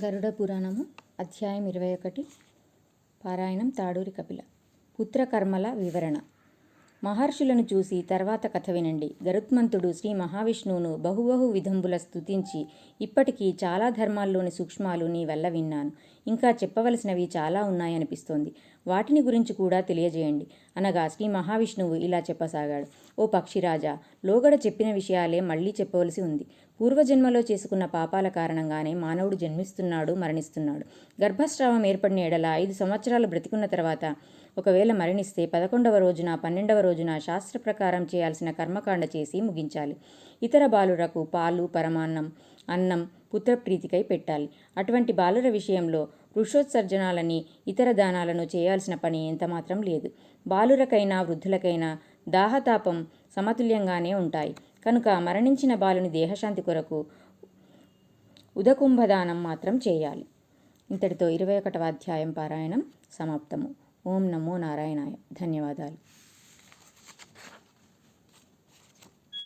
గరుడ పురాణము అధ్యాయం 21 పారాయణం తాడూరి కపిల. పుత్రకర్మల వివరణ. మహర్షులను చూసి తర్వాత కథ వినండి. గరుత్మంతుడు శ్రీ మహావిష్ణువును బహుబహు విధంబుల స్తుతించి, ఇప్పటికీ చాలా ధర్మాల్లోని సూక్ష్మాలు నీ వల్ల విన్నాను, ఇంకా చెప్పవలసినవి చాలా ఉన్నాయనిపిస్తోంది, వాటిని గురించి కూడా తెలియజేయండి అనగా శ్రీ మహావిష్ణువు ఇలా చెప్పసాగాడు. ఓ పక్షిరాజా, లోగడ చెప్పిన విషయాలే మళ్ళీ చెప్పవలసి ఉంది. పూర్వజన్మలో చేసుకున్న పాపాల కారణంగానే మానవుడు జన్మిస్తున్నాడు, మరణిస్తున్నాడు. గర్భస్రావం ఏర్పడిన ఎడల 5 సంవత్సరాలు బ్రతికున్న తర్వాత ఒకవేళ మరణిస్తే 11వ రోజున 12వ రోజున శాస్త్ర ప్రకారం చేయాల్సిన కర్మకాండ చేసి ముగించాలి. ఇతర బాలురకు పాలు, పరమాన్నం, అన్నం పుత్రప్రీతికై పెట్టాలి. అటువంటి బాలుర విషయంలో వృషోత్సర్జనాలని, ఇతర దానాలను చేయాల్సిన పని ఎంతమాత్రం లేదు. బాలురకైనా వృద్ధులకైనా దాహతాపం సమతుల్యంగానే ఉంటాయి కనుక మరణించిన బాలుని దేహశాంతి కొరకు ఉదకుంభదానం మాత్రం చేయాలి. ఇంతటితో 21వ అధ్యాయం పారాయణం సమాప్తము. ఓం నమో నారాయణాయ. ధన్యవాదాలు.